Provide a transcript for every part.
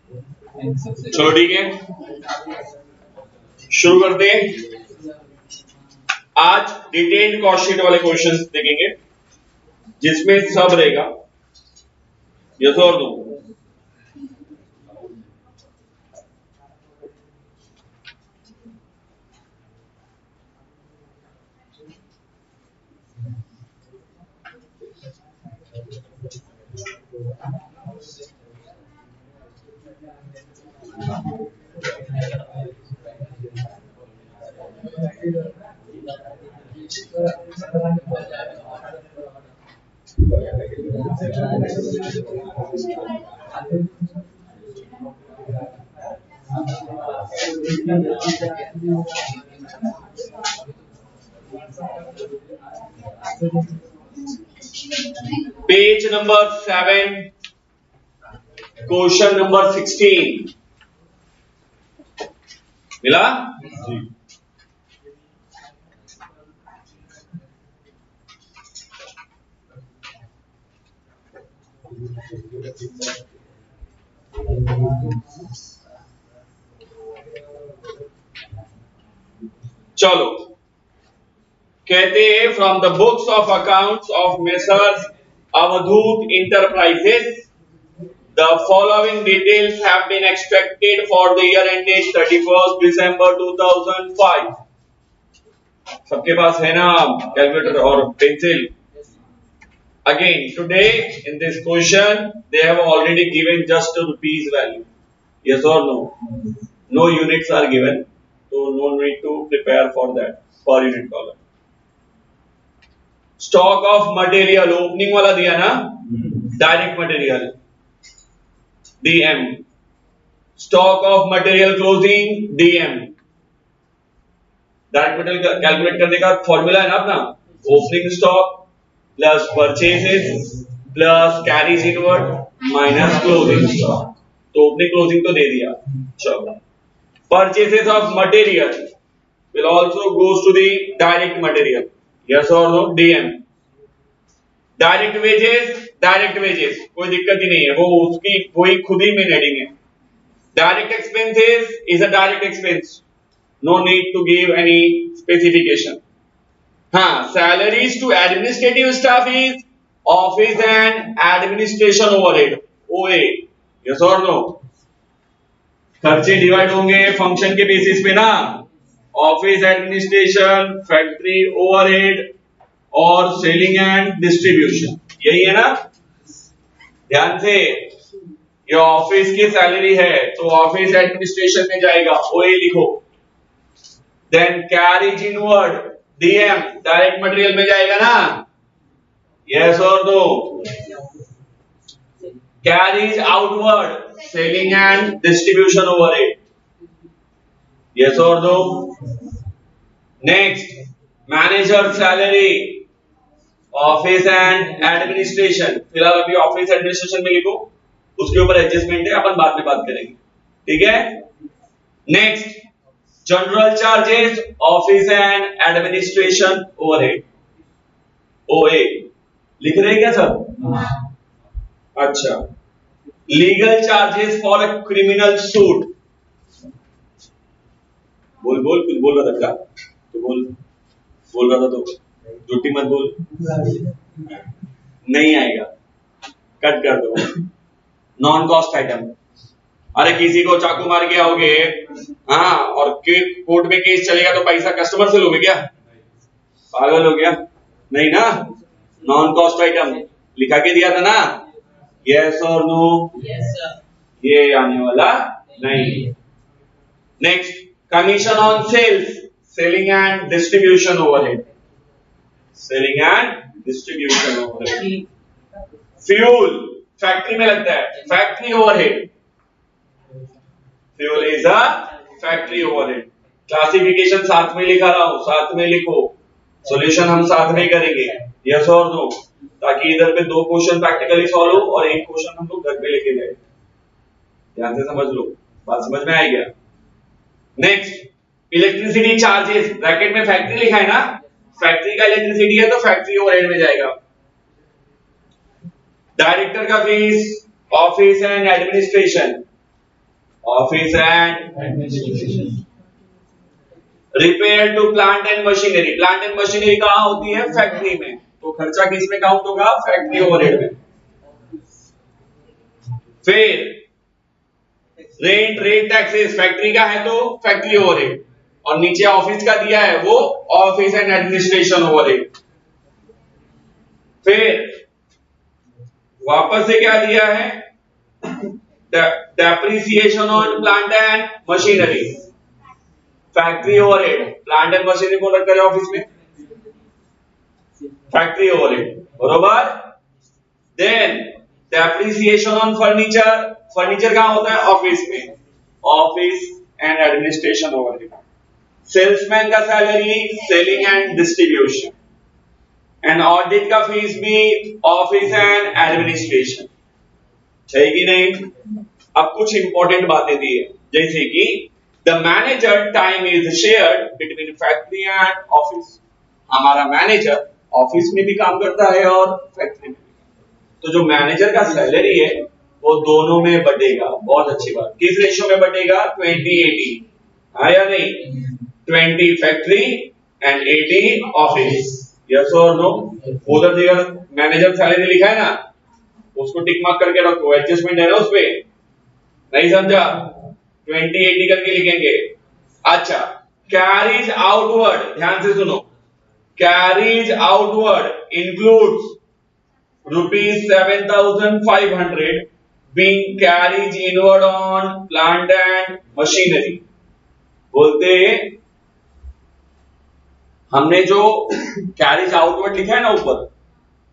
चलो ठीक है, शुरू करते हैं। आज डिटेल्ड कॉस्ट शीट वाले क्वेश्चंस देखेंगे जिसमें सब रहेगा, यस और no. Page number 7, question number 16 मिला? चलो कहते हैं from the books of accounts of messrs Avadhoot enterprises the following details have been extracted for the year ended 31st December 2005. सबके पास है ना कैलकुलेटर और pencil? Again today in this question they have already given just a rupees value, yes or no? No units are given, so no need to prepare for that per unit column. Stock of material opening वाला दिया ना, direct material DM, stock of material closing DM, direct material calculate करने का formula है ना अपना, opening stock plus purchases plus carriage inward minus closing stock. तो opening closing तो दे दिया। चलो purchases of material will also goes to the direct material, yes और नो? डीएम। डायरेक्ट वेजेस कोई दिक्कत ही नहीं है, वो उसकी वही खुद ही मेन हेडिंग है। Direct expenses is a direct expense, no need to give any specification. हाँ, salaries to administrative staff is office and administration overhead, OA, yes और नो? खर्चे डिवाइड होंगे फंक्शन के बेसिस पे ना, ऑफिस एडमिनिस्ट्रेशन, फैक्ट्री ओवरहेड और selling and distribution, यही है ना? ध्यान से, ये ऑफिस की सैलरी है तो ऑफिस एडमिनिस्ट्रेशन में जाएगा, ओए लिखो। Then carriage inward DM direct material में जाएगा ना, यस और no? Carriage outward selling and distribution overhead, yes और no? Next manager salary office and administration, फिलहाल अभी ऑफिस एडमिनिस्ट्रेशन में लिखो, उसके ऊपर एडजस्टमेंट है, अपन बाद में बात करेंगे, ठीक है? Next general charges office and administration overhead, ओए लिख रहे हैं क्या सब? अच्छा, legal charges for a criminal suit, बोल बोल, कुछ बोल रहा था क्या? तो बोल रहा था तो झूठी मत बोल, नहीं आएगा, कट कर दो। नॉन कॉस्ट आइटम, अरे किसी को चाकू मार के आओगे, हाँ, और कोर्ट में केस चलेगा तो पैसा कस्टमर से लोगे क्या? पागल हो गया? नहीं ना? नॉन कॉस्ट आइटम लिखा के दिया था ना, यस और नो? Yes sir. ये आने वाला नहीं। Next commission on sales, selling and distribution overhead, selling and distribution overhead. Fuel factory में लगता है, factory overhead, fuel is a factory overhead. Classification साथ में लिखा रहा हूं, साथ में लिखो, सॉल्यूशन हम साथ में करेंगे, यस और नो? ताकि इधर पे 2 क्वेश्चन प्रैक्टिकली सॉल्व हो और 1 क्वेश्चन हम लोग घर पे लेके जाए। ध्यान से समझ लो, बात समझ में आई क्या? नेक्स्ट इलेक्ट्रिसिटी चार्जेस, ब्रैकेट में फैक्ट्री लिखा है ना, फैक्ट्री का इलेक्ट्रिसिटी है तो फैक्ट्री ओवरहेड में जाएगा। डायरेक्टर का fees office and administration, office and repair to plant and machinery. Plant and machinery कहाँ होती है? फैक्ट्री में। तो खर्चा किस में काउंट होगा? फैक्ट्री ओवरहेड में। फिर रेंट, रेट, टैक्सेस, फैक्ट्री का है तो फैक्ट्री ओवरहेड, और नीचे ऑफिस का दिया है वो ऑफिस एंड एडमिनिस्ट्रेशन ओवरहेड। फिर वापस से क्या दिया है? Depreciation on plant and machinery, factory overhead. Plant and machinery को रखा है ऑफिस में, फैक्ट्री ओवरहेड, बरोबर। Then depreciation on furniture, furniture कहां होता है? ऑफिस में, office and administration overhead. Salesman का salary, selling and distribution, and audit का फीस भी ऑफिस एंड एडमिनिस्ट्रेशन, है कि नहीं? अब कुछ इंपॉर्टेंट बातें दी है, जैसे कि the manager time is shared between factory and office. हमारा मैनेजर ऑफिस में भी काम करता है और फैक्ट्री में भी। तो जो मैनेजर का सैलरी है वो दोनों में बटेगा। बहुत अच्छी बात। किस रेशियो में बटेगा? 20-80, हाँ या नहीं? 20 फैक्ट्री एंड 80 ऑफिस। यस और नो? उधर जगह मैनेजर सैलरी लिखा है ना, उसको टिक मार्क करके रखो, एडजस्टमेंट है ना उसपे। नहीं समझा? 20-80 करके लिखेंगे। अच्छा, कैरीज आउटवर्ड, ध्यान से सुनो, carries outward includes ₹7,500 being carried inward on plant and machinery। बोलते हमने जो कैरिज आउटवर्ड लिखा है ना ऊपर,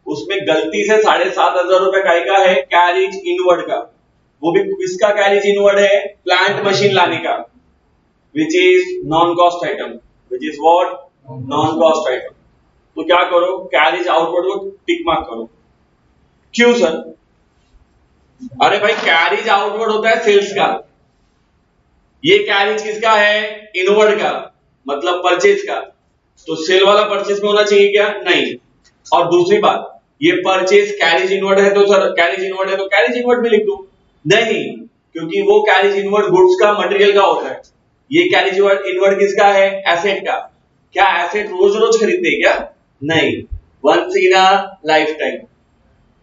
उसमें गलती से 7,500 रुपए का है कैरिज इनवर्ड का। वो भी किसका कैरिज इनवर्ड है? प्लांट मशीन लाने का, which is non cost item, which is what? Non cost item. तो क्या करो? कैरिज आउटवर्ड को टिक मार्क करो। क्यों सर? अरे भाई, कैरिज आउटवर्ड होता है सेल्स का, ये कैरिज किसका है? इनवर्ड का, मतलब परचेज का। तो सेल वाला परचेज में होना चाहिए क्या? नहीं। और दूसरी बात, ये परचेज कैरिज इनवर्ड है तो सर कैरिज इनवर्ड है तो कैरिज इनवर्ड भी लिख दो। नहीं, क्योंकि वो कैरिज इनवर्ड गुड्स का, मटेरियल का होता है। ये कैरिज इनवर्ड किसका है? एसेट का। क्या एसेट रोज रोज खरीदते क्या? नहीं, once in a life time.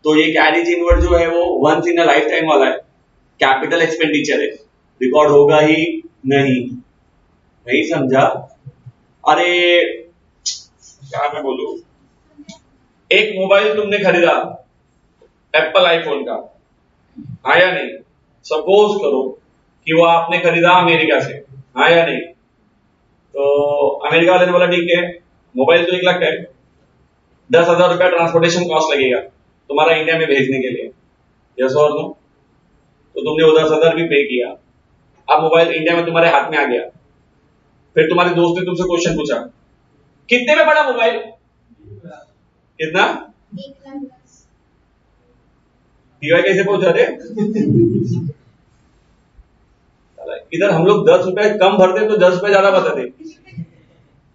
तो ये कैरिज इनवर्ड जो है वो once in a life time वाला है, कैपिटल एक्सपेंडिचर है, रिकॉर्ड होगा ही नहीं। नहीं समझा? अरे क्या मैं बोलूं, एक मोबाइल तुमने खरीदा एप्पल आईफोन का, हाँ या नहीं? सपोज करो कि वो आपने खरीदा अमेरिका से, हाँ या नहीं? तो अमेरिका वाले ने बोला ठीक है, मोबाइल तो 1 लाख का है, 10,000 रुपया ट्रांसपोर्टेशन कॉस्ट लगेगा तुम्हारा इंडिया में भेजने के लिए। यस और नो? तो तुमने वो 10,000 भी पे किया। अब मोबाइल इंडिया में तुम्हारे हाथ में आ गया। फिर तुम्हारे दोस्त ने तुमसे क्वेश्चन पूछा, कितने में पड़ा मोबाइल? कितना? टीवाई कैसे पहुंचा थे? इधर हम लोग 10 रुपए कम भरते तो 10 रुपए ज्यादा बताते,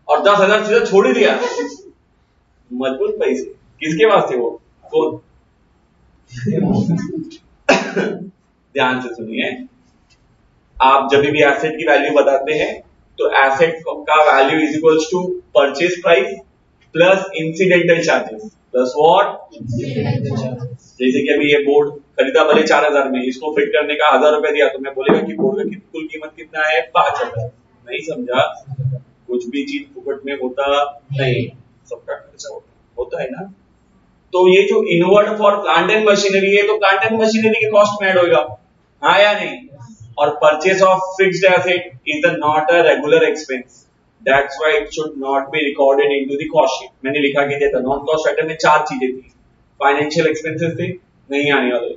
और 10,000 सीधा छोड़ ही दिया। मजबूत पैसे किसके पास थे? वो कौन? ध्यान से सुनिए, आप जब भी एसेट की वैल्यू बताते हैं तो एसेट का value is equals to purchase price plus incidental charges plus what? जैसे कि अभी ये बोर्ड खरीदा भले 4,000 में, इसको फिट करने का 1,000 रुपए दिया, तो मैं बोलेगा कि बोर्ड का कुल कीमत कितना है? 5,000। नहीं समझा? कुछ भी चीज फुकट में होता नहीं, सबका खर्चा होता है ना। तो ये जो inward for plant and machinery है, तो प्लांट एंड मशीनरी के कॉस्ट में ऐड होगा, हाँ या नहीं? और purchase of fixed asset is not a regular expense, that's why it should not be recorded into the cost sheet. मैंने लिखा के दिया था, नॉन कॉस्ट आइटम में 4 चीजें थी। फाइनेंशियल एक्सपेंसेस थे, नहीं आने वाले।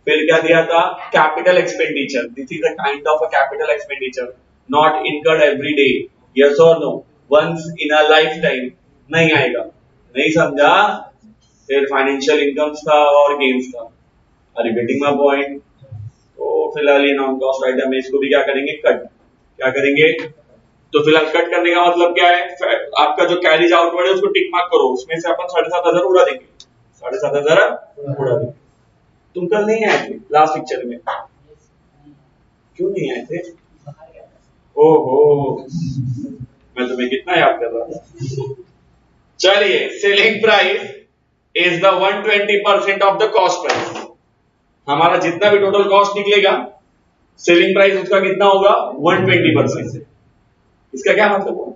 फिर क्या दिया था? Capital expenditure, this is a kind of a capital expenditure, not incurred every day, yes और no? Once in a life time, नहीं आएगा। नहीं समझा? फिर फाइनेंशियल इनकम्स था और गेन्स था। Are you getting my point? तो फिलहाल ये नॉन कॉस्ट आइटम है, इसको भी क्या करेंगे? कट। क्या करेंगे? तो फिलहाल कट करने का मतलब क्या है? आपका जो कैरिज आउटवर्ड है उसको टिक मार्क करो, उसमें से अपन 7,500 उड़ा देंगे, 7,500 उड़ा देंगे। तुम कल नहीं आए थे लास्ट पिक्चर में? क्यों नहीं आए थे? ओहो, मैं तुम्हें कितना याद कर रहा था। चलिए, selling price is the 120% of the cost price. हमारा जितना भी टोटल कॉस्ट निकलेगा, सेलिंग प्राइस उसका कितना होगा? 120%। इसका क्या मतलब हुआ?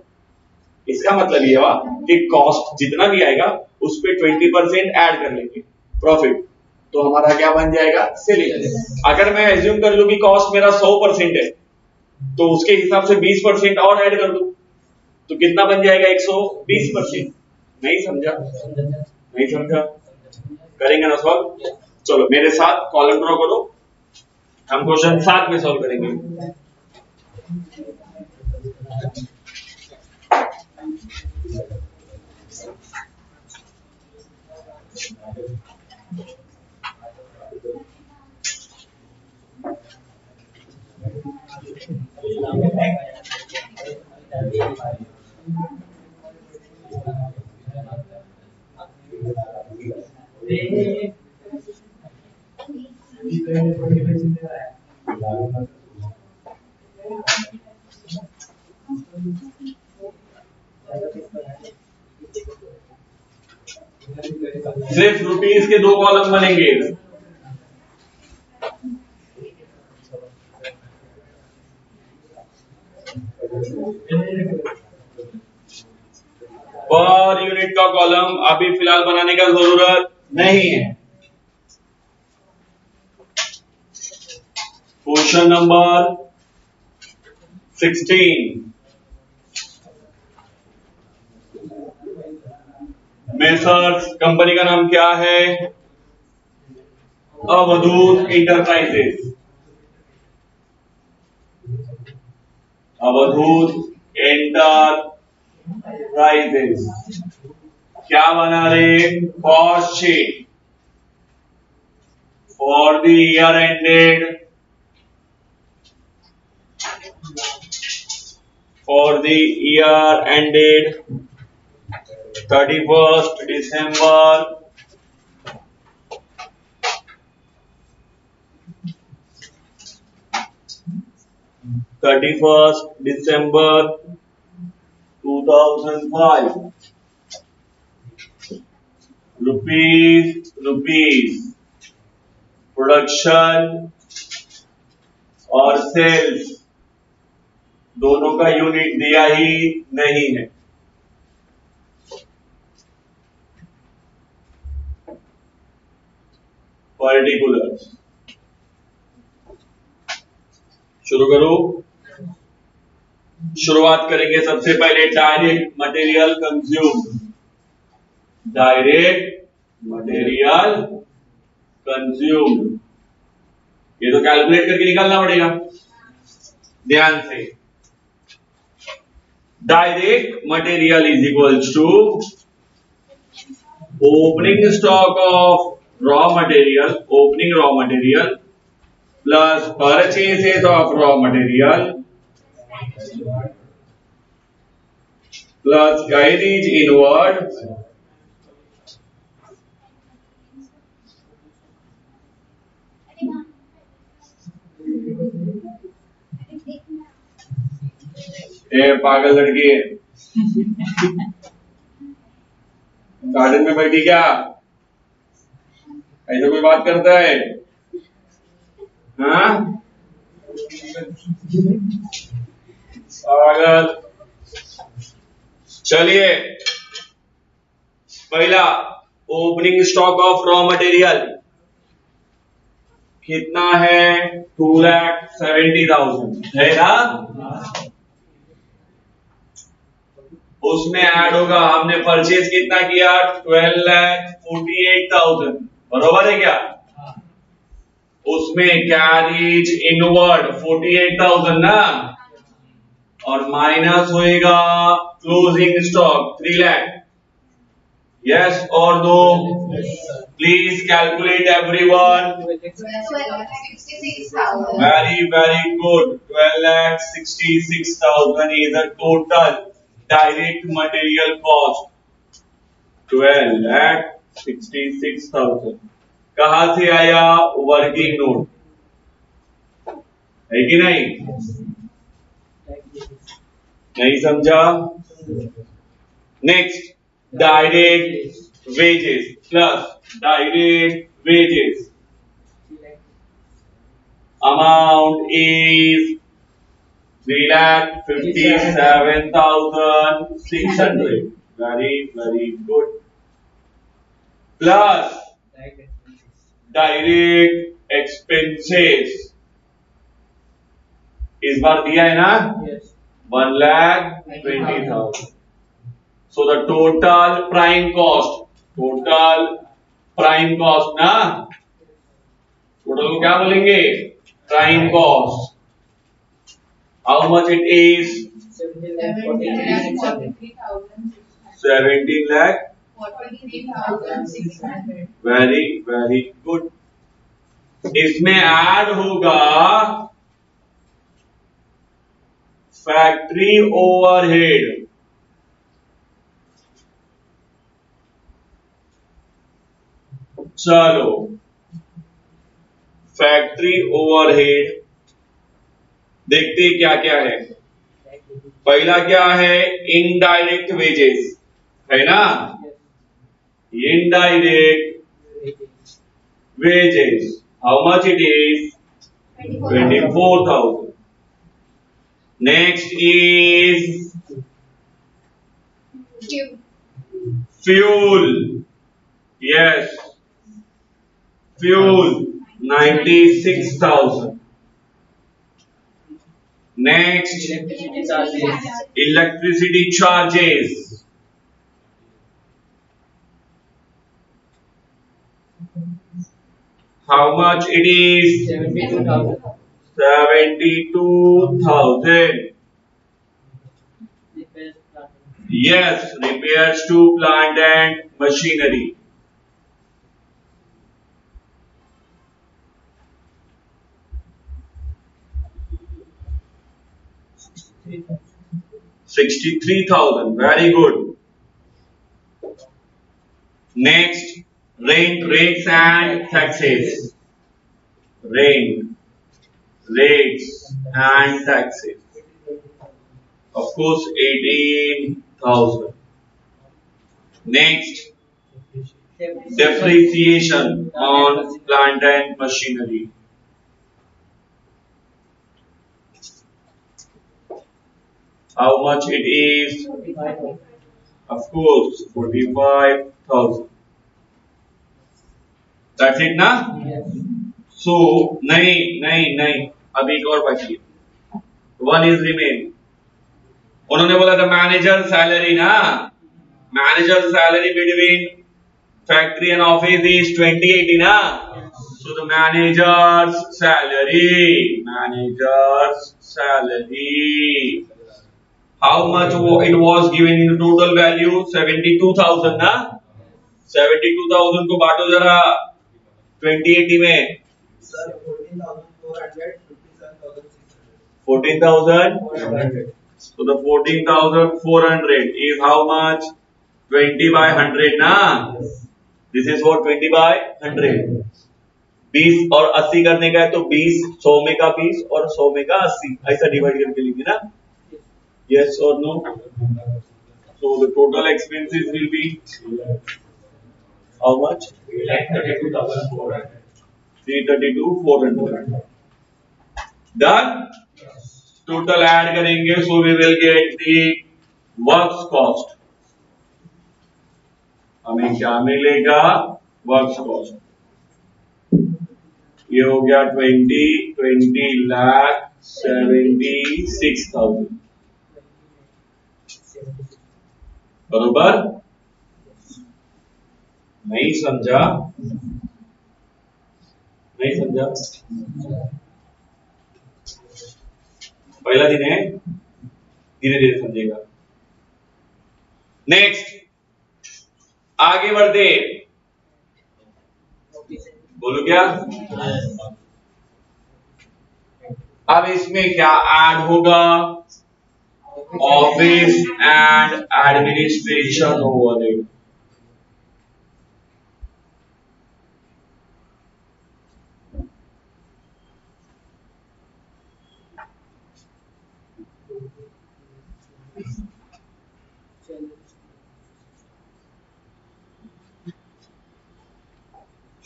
इसका मतलब ये हुआ कि कॉस्ट जितना भी आएगा उस पे 20% ऐड कर लेंगे प्रॉफिट, तो हमारा क्या बन जाएगा? सेलिंग। अगर मैं एज्यूम कर लूं कि कॉस्ट मेरा 100% है, तो उसके हिसाब से 20% और ऐड कर दूं, तो कितना बन जाएगा? 120%। नहीं समझा? नहीं समझा? करेंगे ना सॉल्व? चलो मेरे साथ कॉलम ड्रॉ करो, हम क्वेश्चन 7 में सॉल्व करेंगे। सिर्फ रुपीस के 2 कॉलम बनेंगे। पर यूनिट का कॉलम अभी फिलहाल बनाने का जरूरत नहीं है। क्वेश्चन नंबर 16, मेसर्स कंपनी का नाम क्या है? अवधूत इंटरप्राइजेस। अवधूत एंटरप्राइजेस क्या बना रहे? Cost sheet for the year ended for the year ended 31st December 2005 rupees production और सेल्स दोनों का यूनिट दिया ही नहीं है। पर्टिकुलर शुरू करो। शुरुआत करेंगे सबसे पहले direct material consume. Direct material consume, ये तो कैलकुलेट करके निकालना पड़ेगा ध्यान से। Direct material is equals to opening stock of raw material, opening raw material plus purchases of raw material plus carriage inward ये पागल लड़की है, गार्डन में बैठी क्या? ऐसा कोई बात करता है? हाँ पागल। चलिए पहला opening stock of raw material कितना है? 2,70,000 है ना? उसमें ऐड होगा, हमने परचेज कितना किया? 12,48,000 बरोबर है क्या? उसमें कैरीज इनवर्ड 48,000 ना, और माइनस होएगा क्लोजिंग स्टॉक 3 लाख। यस और दो? Please calculate everyone. Very very good. 12,66,000 is the total direct material cost. 12,66,000 कहां से आया? वर्किंग नोट है कि नहीं? नहीं समझा? Next, direct wages plus direct wages amount is 3,57,600. Very good. Plus direct expenses इस बार दिया है ना 1,20,000. So the total prime cost ना टोटल को क्या बोलेंगे? Prime cost. How much it is? 17 lakh. Very good. इसमें ऐड होगा फैक्ट्री ओवरहेड. चलो, फैक्ट्री ओवरहेड देखते हैं क्या क्या है. पहला क्या है? इनडायरेक्ट वेजेस है ना. Indirect wages how much it is? 24,000. Next is fuel. Yes, fuel 96,000. Next, electricity charges. How much it is? 72,000. Yes, repairs to plant and machinery. $63,000. Very good. Next, rent, rates and taxes. Rent, rates and taxes. Of course, 18,000. Next, depreciation on plant and machinery. How much it is? Of course, 45,000. That's it ना? So नहीं अभी एक और बाकी है. One is remain. उन्होंने बोला था मैनेजर सैलरी ना. Manager salary between factory and office is 2080 ना. So the manager's salary. How much it was given in total value? 72,000 ना. 72,000 को बांटो जरा 2080 में. 14,000. So the 14,400 is how much? 20 by 100 ना. This is what 20 by 100. 20 और 80 करने का है तो 20 100 में का 20 और 100 में का 80 ऐसा डिवाइड करके लिखेंगे ना. Yes or no? So the total expenses will be how much? 332,400. Done? Total add करेंगे so we will get the works cost. हमें क्या मिलेगा? Works cost. ये हो गया 20,76,000. बरोबर? नहीं समझा? पहला दिन है, धीरे धीरे समझेगा. नेक्स्ट, आगे बढ़ते. बोलो क्या? अब इसमें क्या ऐड होगा? Office and administration overhead.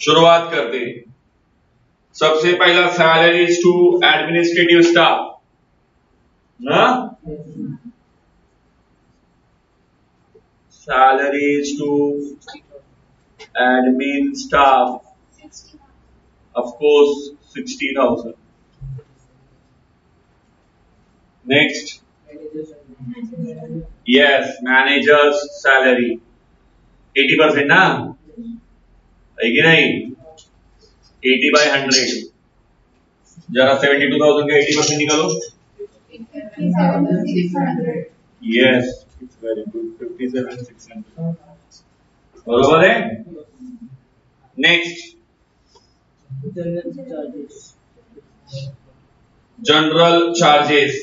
शुरुआत करते हैं। सबसे पहला सैलरीज टू एडमिनिस्ट्रेटिव स्टाफ ना, salaries to admin staff, of course 60,000. Next, yes, manager's salary 80% ना, है कि नहीं? 80/100, जरा 72,000 का 80% निकालो। Yes, it's very good, 57,600 बरोबर है। Next, general charges, general charges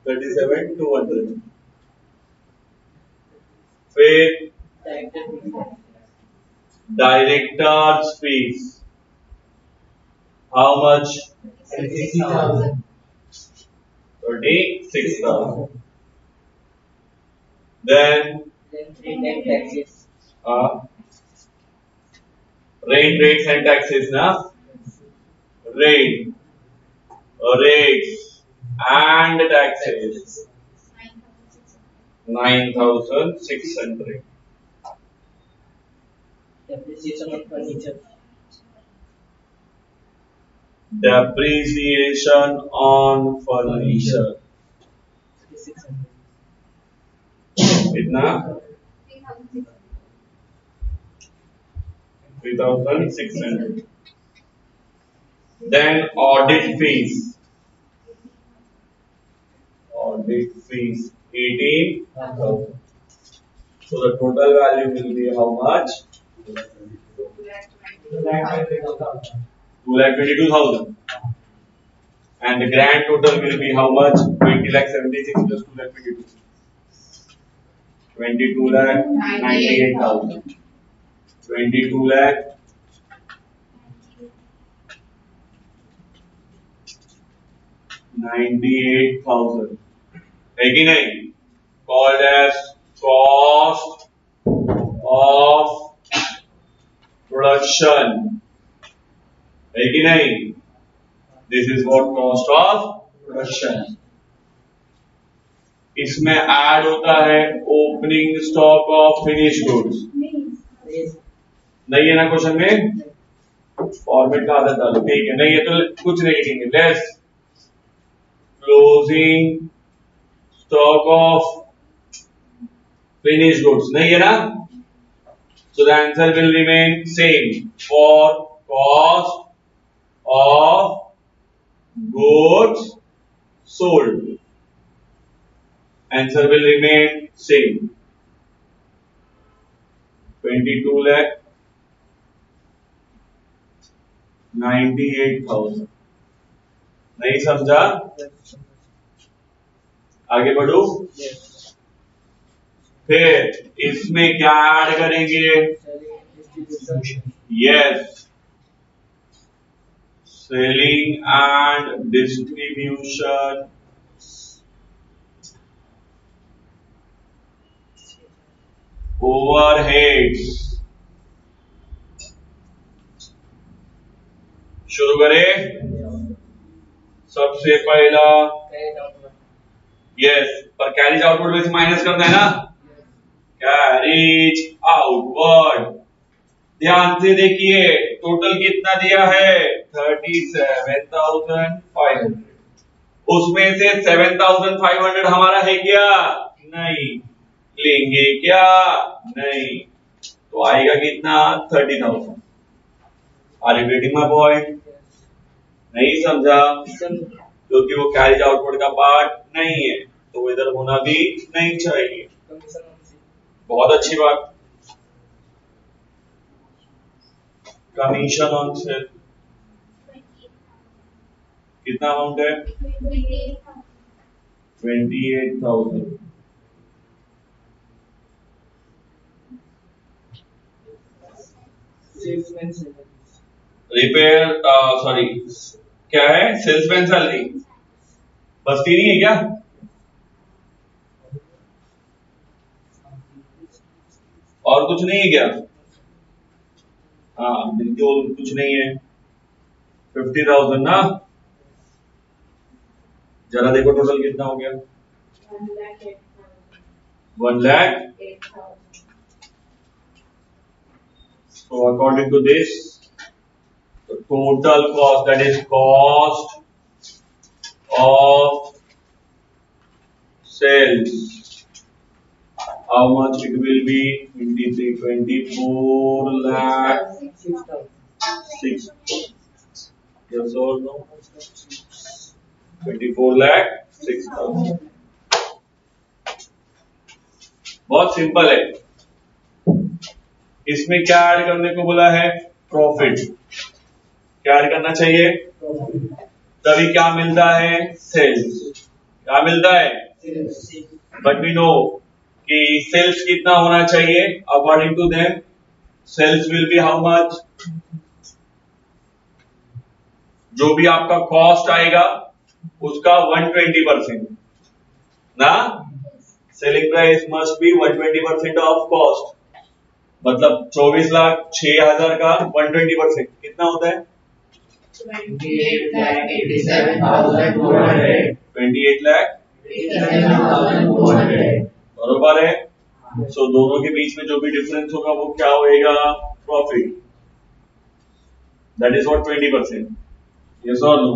37,200। फिर directors fees, how much? 36,000। Then rent, rates and taxes ना, rent, rates and taxes 9,600। Depreciation on furniture कितना? 3,600। Then audit fees, audit fees 18,000। So the total value will be how much? 2,22,000, and the grand total will be how much? 20,76,000 plus 2,22,000, 22,98,000, 22,98,000, है कि नहीं? Called as cost of production, है कि नहीं? This is what cost of production। इसमें add होता है opening stock of finish goods, नहीं है ना क्वेश्चन में? फॉर्मेट का आदत डालो, ठीक है? नहीं है तो कुछ नहीं लिखेंगे, less closing stock of finish goods, नहीं है ना? So the answer will remain same for cost of goods sold. Answer will remain same, 22,98,000। नहीं समझा? आगे बढ़ो। फिर इसमें क्या ऐड करेंगे? Yes, selling and distribution, overheads. शुरू करें। सबसे पहला यस, पर कैरिज आउटवर्ड में से माइनस करना है ना, कैरिज आउटवर्ड। ध्यान से देखिए टोटल कितना दिया है? 37,500। उसमें से 7,500 हमारा है क्या? नहीं। लेंगे क्या? नहीं। तो आएगा कितना? 30,000। Are you getting my point? नहीं समझा? क्योंकि वो कैरिज आउटवर्ड का पार्ट नहीं है तो वो इधर होना भी नहीं चाहिए। बहुत अच्छी बात। कमीशन ऑन सेल कितना अमाउंट है? 28,000। रिपेयर सॉरी क्या है, सेल्समैन सैलरी बस तीन ही है क्या? और कुछ नहीं है क्या? हाँ बिल्कुल और कुछ नहीं है। 50,000 ना, जरा देखो टोटल कितना हो गया। 1,08,000। So according to this, the total cost, that is cost of sales, how much it will be? 23, 24 lakh 6. Yes or no? 24 lakh 6,000. बहुत सिंपल है। इसमें क्या ऐड करने को बोला है? प्रॉफिट। क्या ऐड करना चाहिए? तभी क्या मिलता है? सेल्स। क्या मिलता है? बट वी नो कि सेल्स कितना होना चाहिए according to them? Sales will be how much? जो भी आपका कॉस्ट आएगा उसका 120% ना, selling price must be 120% of cost. मतलब 24,06,000 का 120% कितना होता है? 28,87,200। 28,87,200 बरोबर है। सो दोनों के बीच में जो भी डिफरेंस होगा वो क्या होएगा? Profit. That is what 20%। Yes और नो?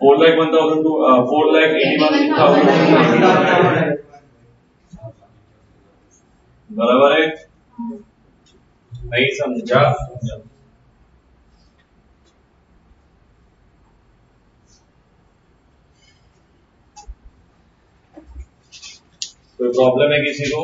4,01,000 to 4,81,000 बराबर है? नहीं समझा? कोई प्रॉब्लम है किसी को?